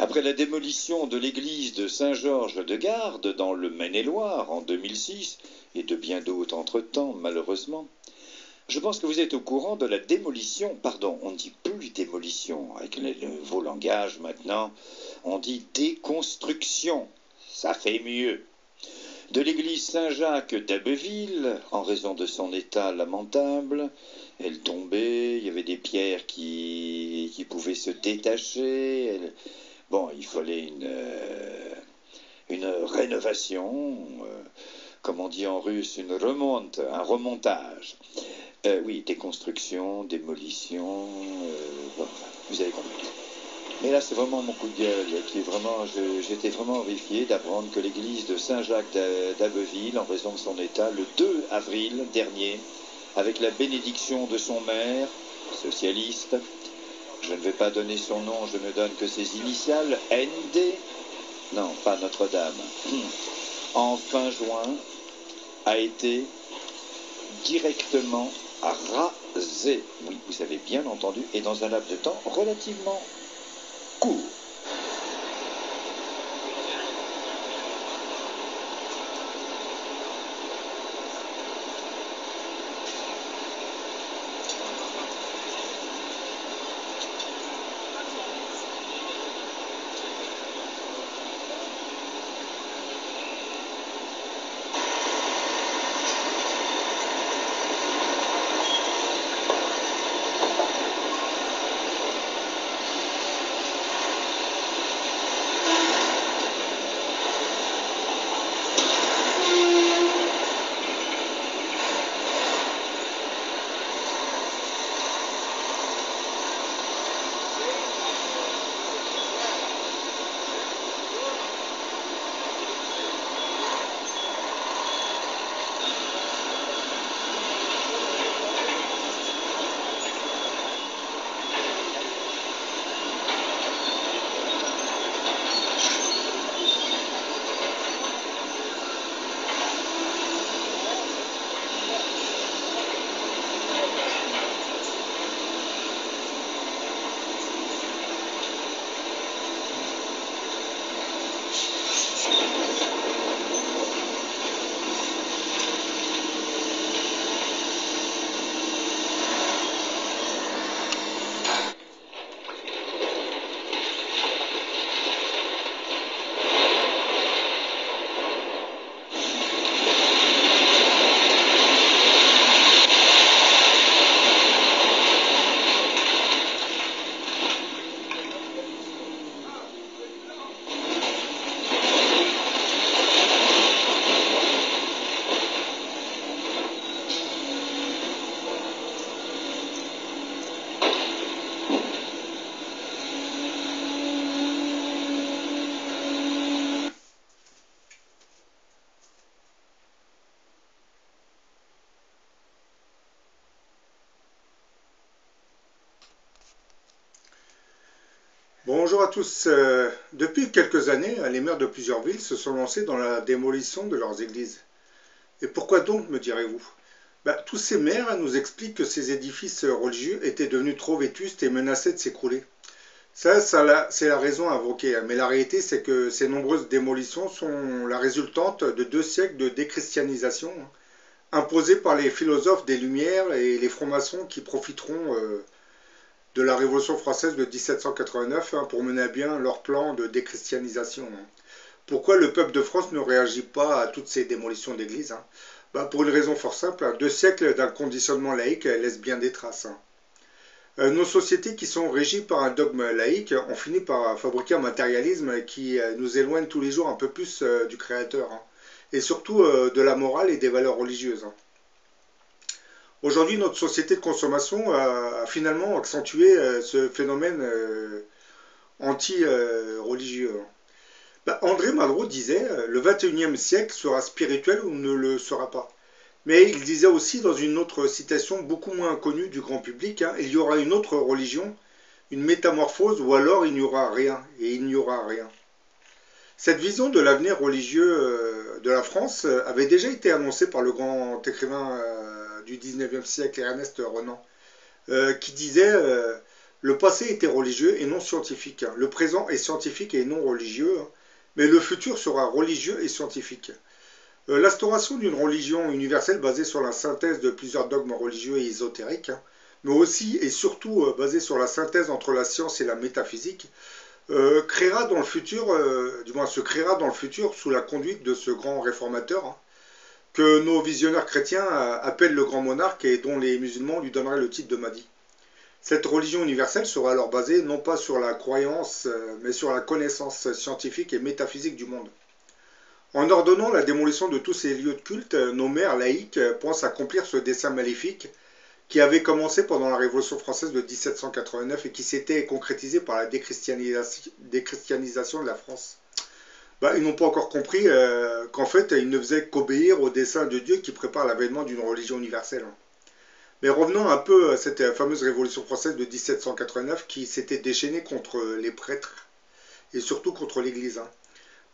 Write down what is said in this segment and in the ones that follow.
Après la démolition de l'église de Saint-Georges-de-Garde dans le Maine-et-Loire en 2006, et de bien d'autres entre-temps, malheureusement, je pense que vous êtes au courant de la démolition, pardon, on ne dit plus démolition, avec le nouveau langage maintenant, on dit déconstruction, ça fait mieux, de l'église Saint-Jacques d'Abbeville, en raison de son état lamentable. Elle tombait, il y avait des pierres qui pouvaient se détacher. Bon, il fallait une rénovation, comme on dit en russe, une remonte, un remontage. Oui, déconstruction, démolition, bon, vous avez compris. Mais là, c'est vraiment mon coup de gueule, qui est vraiment, j'étais vraiment horrifié d'apprendre que l'église de Saint-Jacques d'Abbeville, en raison de son état, le 2 avril dernier, avec la bénédiction de son maire, socialiste, je ne vais pas donner son nom, je ne donne que ses initiales, ND, non, pas Notre-Dame, en fin juin, a été directement rasé. Oui, vous avez bien entendu, et dans un laps de temps relativement court. Bonjour à tous. Depuis quelques années, les maires de plusieurs villes se sont lancés dans la démolition de leurs églises. Et pourquoi donc, me direz-vous? Tous ces maires nous expliquent que ces édifices religieux étaient devenus trop vétustes et menaçaient de s'écrouler. Ça c'est la raison invoquée, mais la réalité c'est que ces nombreuses démolitions sont la résultante de 2 siècles de déchristianisation, imposée par les philosophes des Lumières et les francs-maçons qui profiteront de la Révolution française de 1789 pour mener à bien leur plan de déchristianisation. Pourquoi le peuple de France ne réagit pas à toutes ces démolitions d'églises? Pour une raison fort simple, 2 siècles d'un conditionnement laïque laissent bien des traces. Nos sociétés qui sont régies par un dogme laïque ont fini par fabriquer un matérialisme qui nous éloigne tous les jours un peu plus du Créateur, et surtout de la morale et des valeurs religieuses. Aujourd'hui, notre société de consommation a finalement accentué ce phénomène anti-religieux. André Malraux disait « Le 21e siècle sera spirituel ou ne le sera pas ». Mais il disait aussi dans une autre citation beaucoup moins connue du grand public, il y aura une autre religion, une métamorphose, ou alors il n'y aura rien, et il n'y aura rien. Cette vision de l'avenir religieux de la France avait déjà été annoncée par le grand écrivain du 19e siècle, Ernest Renan, qui disait Le passé était religieux et non scientifique. Le présent est scientifique et non religieux. Mais le futur sera religieux et scientifique. L'instauration d'une religion universelle basée sur la synthèse de plusieurs dogmes religieux et ésotériques, mais aussi et surtout basée sur la synthèse entre la science et la métaphysique, créera dans le futur, du moins se créera dans le futur sous la conduite de ce grand réformateur, que nos visionnaires chrétiens appellent le grand monarque et dont les musulmans lui donneraient le titre de Mahdi. Cette religion universelle sera alors basée non pas sur la croyance, mais sur la connaissance scientifique et métaphysique du monde. En ordonnant la démolition de tous ces lieux de culte, nos mères laïques pensent accomplir ce dessein maléfique qui avait commencé pendant la Révolution française de 1789 et qui s'était concrétisé par la déchristianisation de la France. Ils n'ont pas encore compris qu'en fait, ils ne faisaient qu'obéir au dessein de Dieu qui prépare l'avènement d'une religion universelle. Mais revenons un peu à cette fameuse Révolution française de 1789 qui s'était déchaînée contre les prêtres et surtout contre l'Église.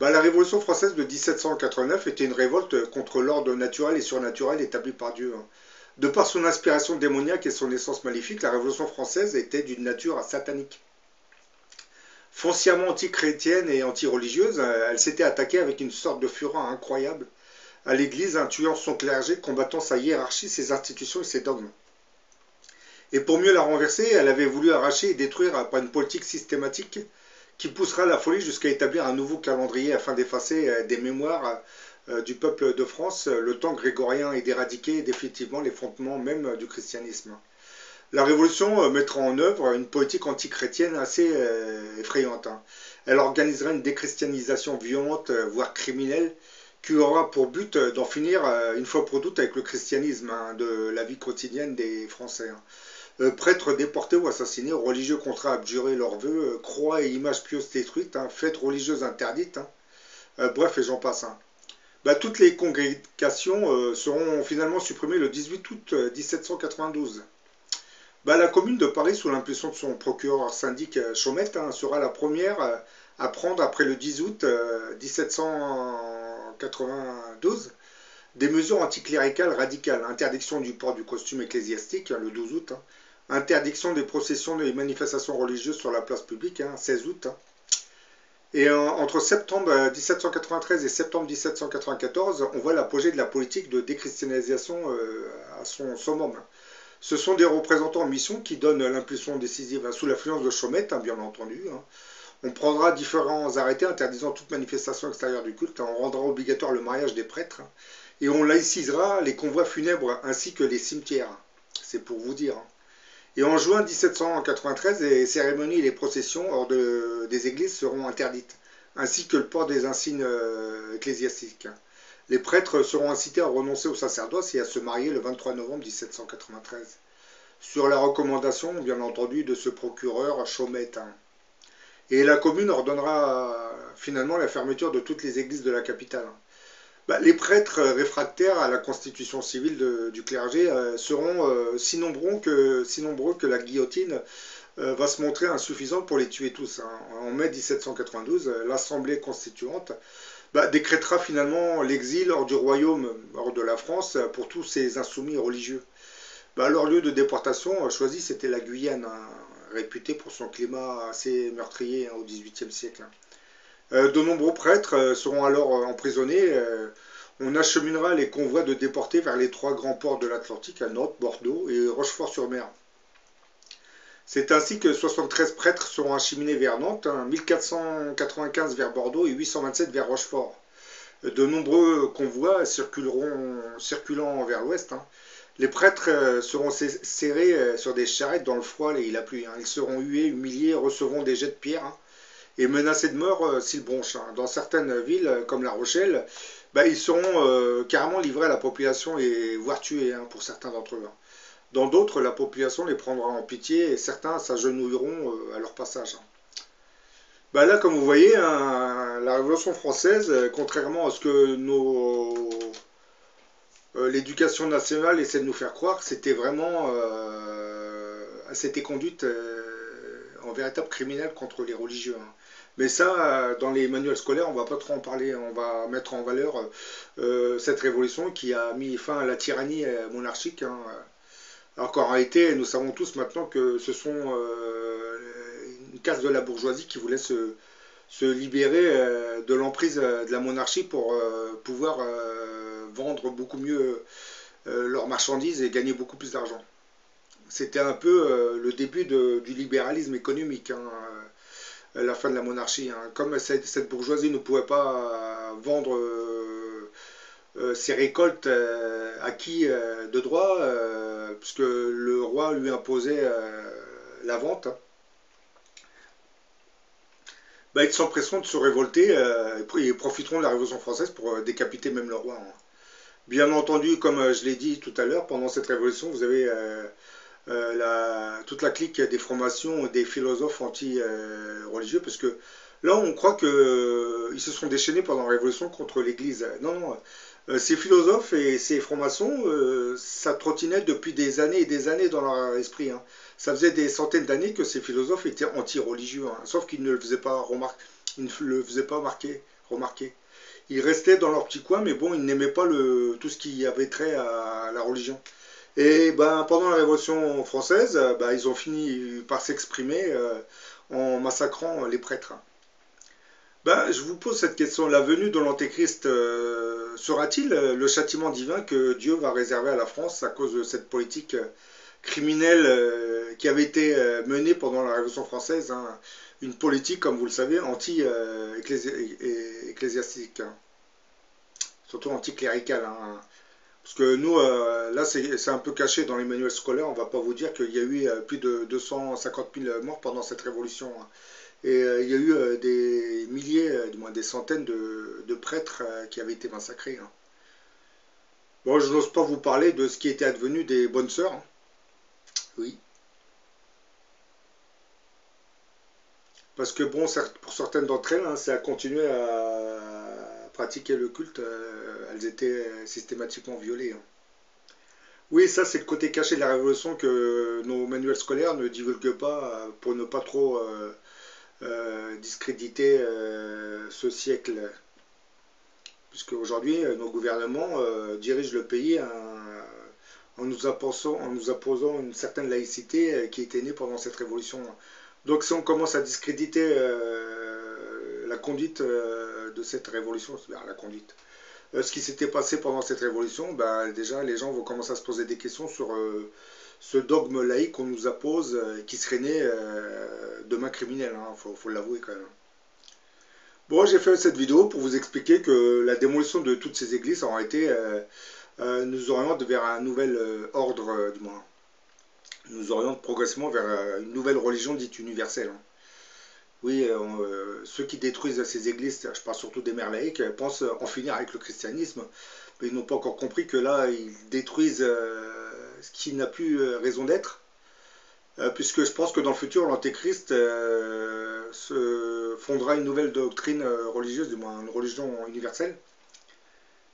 La Révolution française de 1789 était une révolte contre l'ordre naturel et surnaturel établi par Dieu. De par son inspiration démoniaque et son essence maléfique, la Révolution française était d'une nature satanique. Foncièrement anti-chrétienne et anti-religieuse, elle s'était attaquée avec une sorte de fureur incroyable à l'Église, tuant son clergé, combattant sa hiérarchie, ses institutions et ses dogmes. Et pour mieux la renverser, elle avait voulu arracher et détruire par une politique systématique qui poussera la folie jusqu'à établir un nouveau calendrier afin d'effacer des mémoires du peuple de France le temps grégorien et d'éradiquer définitivement les fondements même du christianisme. La Révolution mettra en œuvre une politique antichrétienne assez effrayante. Elle organisera une déchristianisation violente, voire criminelle, qui aura pour but d'en finir une fois pour toutes avec le christianisme de la vie quotidienne des Français. Prêtres déportés ou assassinés, religieux contraints à abjurer leurs vœux, croix et images pieuses détruites, fêtes religieuses interdites, bref et j'en passe. Toutes les congrégations seront finalement supprimées le 18 août 1792. La commune de Paris, sous l'impulsion de son procureur syndic Chaumette, sera la première à prendre, après le 10 août 1792, des mesures anticléricales radicales. Interdiction du port du costume ecclésiastique, le 12 août. Interdiction des processions et des manifestations religieuses sur la place publique, 16 août. Et entre septembre 1793 et septembre 1794, on voit l'apogée de la politique de déchristianisation à son summum. Ce sont des représentants en mission qui donnent l'impulsion décisive sous l'influence de Chaumette, bien entendu. On prendra différents arrêtés interdisant toute manifestation extérieure du culte. On rendra obligatoire le mariage des prêtres. Et on laïcisera les convois funèbres ainsi que les cimetières. C'est pour vous dire. Et en juin 1793, les cérémonies et les processions hors des églises seront interdites, ainsi que le port des insignes ecclésiastiques. Les prêtres seront incités à renoncer au sacerdoce et à se marier le 23 novembre 1793, sur la recommandation, bien entendu, de ce procureur Chaumette. Et la commune ordonnera finalement la fermeture de toutes les églises de la capitale. Les prêtres réfractaires à la constitution civile du clergé seront si nombreux que la guillotine va se montrer insuffisante pour les tuer tous. En mai 1792, l'Assemblée constituante décrétera finalement l'exil hors du royaume, hors de la France, pour tous ces insoumis religieux. Leur lieu de déportation choisi, c'était la Guyane, réputée pour son climat assez meurtrier au XVIIIe siècle. De nombreux prêtres seront alors emprisonnés. On acheminera les convois de déportés vers les trois grands ports de l'Atlantique, à Nantes, Bordeaux et Rochefort-sur-Mer. C'est ainsi que 73 prêtres seront acheminés vers Nantes, 1495 vers Bordeaux et 827 vers Rochefort. De nombreux convois circulant vers l'ouest. Les prêtres seront serrés sur des charrettes dans le froid et la pluie. Ils seront hués, humiliés, recevront des jets de pierre et menacés de mort s'ils bronchent. Dans certaines villes, comme La Rochelle, ils seront carrément livrés à la population et voire tués pour certains d'entre eux. Dans d'autres, la population les prendra en pitié et certains s'agenouilleront à leur passage. Là, comme vous voyez, la Révolution française, contrairement à ce que l'éducation nationale essaie de nous faire croire, c'était vraiment, c'était conduite en véritable criminel contre les religieux. Mais ça, dans les manuels scolaires, on ne va pas trop en parler. On va mettre en valeur cette révolution qui a mis fin à la tyrannie monarchique Alors qu'en réalité, nous savons tous maintenant que ce sont une caste de la bourgeoisie qui voulait se libérer de l'emprise de la monarchie pour pouvoir vendre beaucoup mieux leurs marchandises et gagner beaucoup plus d'argent. C'était un peu le début du libéralisme économique, hein, la fin de la monarchie. Hein. Comme cette bourgeoisie ne pouvait pas vendre ses récoltes acquis de droit, puisque le roi lui imposait la vente, bah, ils s'empresseront de se révolter et profiteront de la Révolution française pour décapiter même le roi. Hein. Bien entendu, comme je l'ai dit tout à l'heure, pendant cette révolution, vous avez toute la clique des formations des philosophes anti-religieux, parce que là, on croit qu'ils se sont déchaînés pendant la Révolution contre l'Église. Non, non. Ces philosophes et ces francs-maçons, ça trottinait depuis des années et des années dans leur esprit. Hein. Ça faisait des centaines d'années que ces philosophes étaient anti-religieux, hein, sauf qu'ils ne le faisaient pas remarquer. Ils restaient dans leur petit coin, mais bon, ils n'aimaient pas tout ce qui avait trait à la religion. Et ben, pendant la Révolution française, ben, ils ont fini par s'exprimer en massacrant les prêtres. Ben, je vous pose cette question. La venue de l'Antéchrist sera-t-il le châtiment divin que Dieu va réserver à la France à cause de cette politique criminelle qui avait été menée pendant la Révolution française, hein, une politique, comme vous le savez, anti-ecclésiastique, hein, surtout anticléricale. Hein. Parce que nous, là, c'est un peu caché dans les manuels scolaires. On ne va pas vous dire qu'il y a eu plus de 250 000 morts pendant cette révolution. Hein. Et il y a eu des milliers, du moins des centaines de prêtres qui avaient été massacrés. Hein. Bon, je n'ose pas vous parler de ce qui était advenu des bonnes sœurs. Hein. Oui. Parce que bon, pour certaines d'entre elles, hein, ça a continué à pratiquer le culte. Elles étaient systématiquement violées. Hein. Oui, ça c'est le côté caché de la Révolution que nos manuels scolaires ne divulguent pas pour ne pas trop discréditer ce siècle. Puisque aujourd'hui, nos gouvernements dirigent le pays en nous imposant une certaine laïcité qui était née pendant cette révolution. Donc si on commence à discréditer la conduite de cette révolution, c'est-à-dire la conduite, ce qui s'était passé pendant cette révolution, bah, déjà les gens vont commencer à se poser des questions sur ce dogme laïque qu'on nous impose, qui serait né de main criminelle, hein, faut l'avouer quand même. Bon, j'ai fait cette vidéo pour vous expliquer que la démolition de toutes ces églises en réalité nous oriente vers un nouvel ordre, du moins. Nous oriente progressivement vers une nouvelle religion dite universelle. Hein. Oui, ceux qui détruisent ces églises, je parle surtout des mères laïques, pensent en finir avec le christianisme, mais ils n'ont pas encore compris que là, ils détruisent ce qui n'a plus raison d'être, puisque je pense que dans le futur, l'Antéchrist se fondera une nouvelle doctrine religieuse, du moins une religion universelle,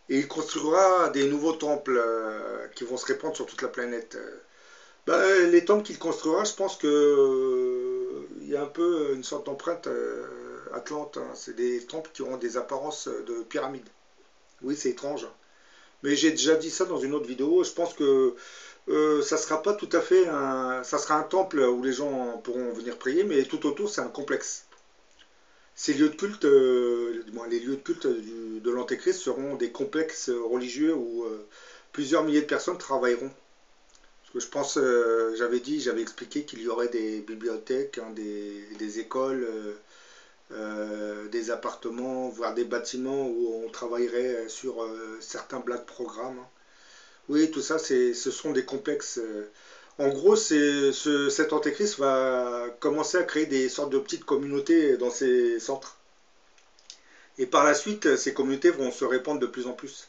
et il construira des nouveaux temples qui vont se répandre sur toute la planète. Les temples qu'il construira, je pense que il y a un peu une sorte d'empreinte atlante. Hein. C'est des temples qui auront des apparences de pyramides. Oui, c'est étrange. Mais j'ai déjà dit ça dans une autre vidéo. Je pense que ça sera pas tout à fait ça sera un temple où les gens pourront venir prier, mais tout autour c'est un complexe. Ces lieux de culte, les lieux de culte de l'Antéchrist seront des complexes religieux où plusieurs milliers de personnes travailleront. Je pense, j'avais expliqué qu'il y aurait des bibliothèques, hein, des écoles, des appartements, voire des bâtiments où on travaillerait sur certains black programmes. Hein. Oui, tout ça, ce sont des complexes. En gros, cet antéchrist va commencer à créer des sortes de petites communautés dans ces centres. Et par la suite, ces communautés vont se répandre de plus en plus.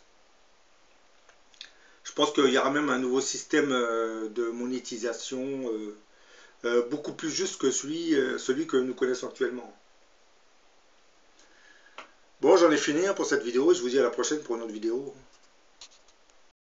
Je pense qu'il y aura même un nouveau système de monétisation beaucoup plus juste que celui que nous connaissons actuellement. Bon, j'en ai fini pour cette vidéo et je vous dis à la prochaine pour une autre vidéo.